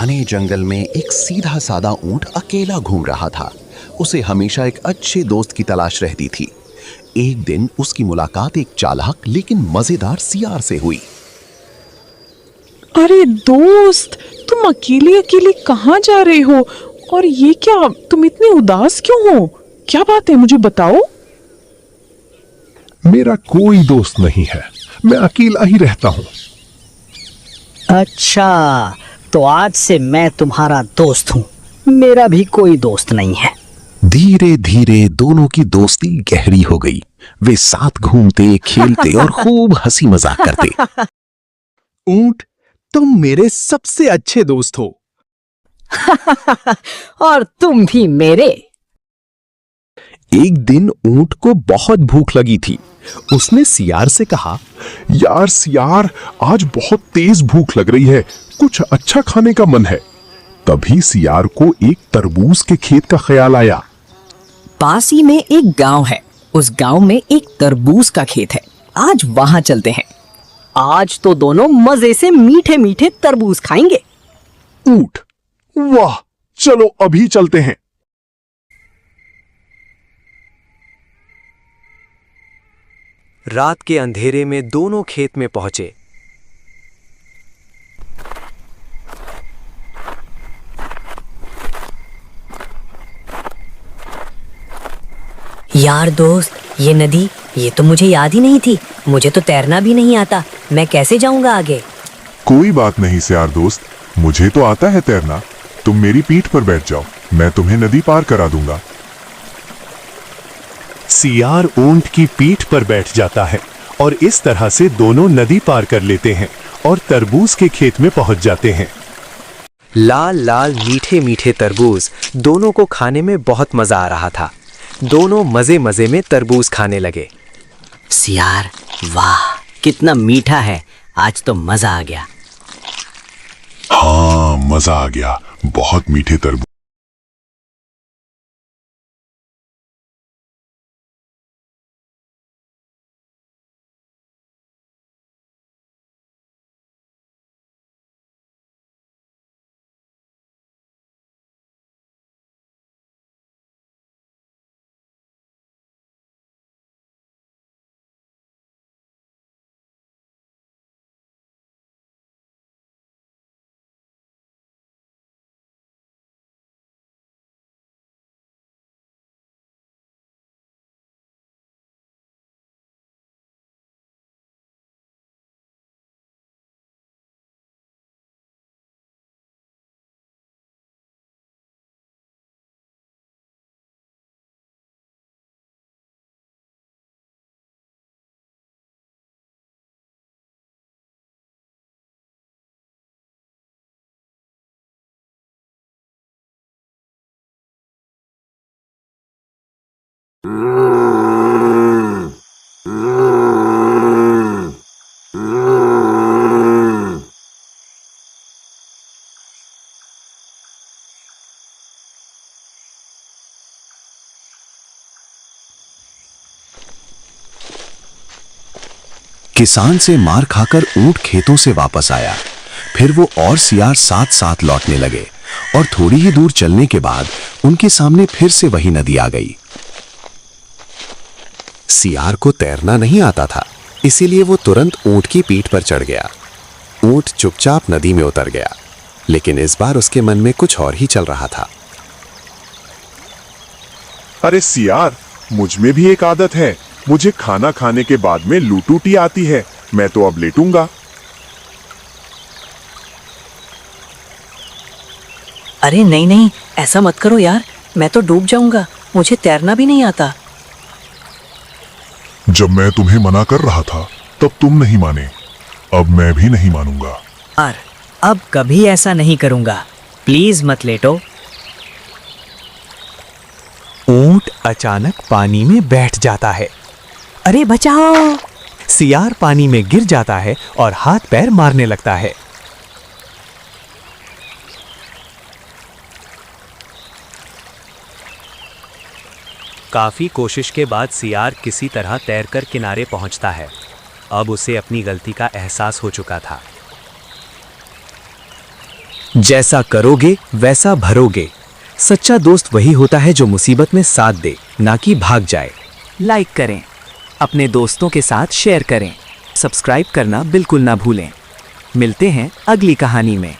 घने जंगल में एक सीधा सादा ऊंट अकेला घूम रहा था। उसे हमेशा एक अच्छे दोस्त की तलाश रहती थी। एक दिन उसकी मुलाकात एक चालाक लेकिन मजेदार सियार से हुई। अरे दोस्त, तुम अकेले अकेले कहाँ जा रहे हो? और ये क्या, तुम इतने उदास क्यों हो? क्या बात है, मुझे बताओ। मेरा कोई दोस्त नहीं है, मैं अकेला ही रहता हूँ। अच्छा, तो आज से मैं तुम्हारा दोस्त हूँ। मेरा भी कोई दोस्त नहीं है। धीरे धीरे दोनों की दोस्ती गहरी हो गई। वे साथ घूमते, खेलते और खूब हंसी मजाक करते। ऊंट, तुम मेरे सबसे अच्छे दोस्त हो। और तुम भी मेरे। एक दिन ऊंट को बहुत भूख लगी थी। उसने सियार से कहा, यार सियार, आज बहुत तेज भूख लग रही है, कुछ अच्छा खाने का मन है। तभी सियार को एक तरबूज के खेत का ख्याल आया। पास ही में एक गांव है, उस गांव में एक तरबूज का खेत है। आज वहां चलते हैं। आज तो दोनों मजे से मीठे मीठे तरबूज खाएंगे। ऊंट, वाह, चलो अभी चलते हैं। रात के अंधेरे में दोनों खेत में पहुंचे। यार दोस्त, ये नदी, ये तो मुझे याद ही नहीं थी। मुझे तो तैरना भी नहीं आता, मैं कैसे जाऊंगा आगे? कोई बात नहीं सियार दोस्त, मुझे तो आता है तैरना। तुम मेरी पीठ पर बैठ जाओ, मैं तुम्हें नदी पार करा दूंगा। सियार ऊंट की पीठ पर बैठ जाता है और इस तरह से दोनों नदी पार कर लेते हैं और तरबूज के खेत में पहुंच जाते हैं। लाल लाल मीठे मीठे तरबूज दोनों को खाने में बहुत मजा आ रहा था। दोनों मजे मजे में तरबूज खाने लगे। सियार, वाह कितना मीठा है, आज तो मजा आ गया। हाँ, मजा आ गया, बहुत मीठे तरबूज। किसान से मार खाकर ऊंट खेतों से वापस आया। फिर वो और सियार साथ साथ लौटने लगे और थोड़ी ही दूर चलने के बाद उनके सामने फिर से वही नदी आ गई। सियार को तैरना नहीं आता था, इसीलिए वो तुरंत ऊंट की पीठ पर चढ़ गया। ऊंट चुपचाप नदी में उतर गया, लेकिन इस बार उसके मन में कुछ और ही चल रहा था। अरे सियार, मुझ में भी एक आदत है, मुझे खाना खाने के बाद में लूटूटी आती है। मैं तो अब लेटूंगा। अरे नहीं नहीं, ऐसा मत करो यार, मैं तो डूब जाऊंगा, मुझे तैरना भी नहीं आता। जब मैं तुम्हें मना कर रहा था तब तुम नहीं माने, अब मैं भी नहीं मानूंगा। यार, अब कभी ऐसा नहीं करूंगा, प्लीज मत लेटो। ऊंट अचानक पानी में बैठ जाता है। अरे बचाओ! सियार पानी में गिर जाता है और हाथ पैर मारने लगता है। काफी कोशिश के बाद सियार किसी तरह तैरकर किनारे पहुंचता है। अब उसे अपनी गलती का एहसास हो चुका था। जैसा करोगे वैसा भरोगे। सच्चा दोस्त वही होता है जो मुसीबत में साथ दे, ना कि भाग जाए। लाइक करें, अपने दोस्तों के साथ शेयर करें, सब्सक्राइब करना बिल्कुल ना भूलें। मिलते हैं अगली कहानी में।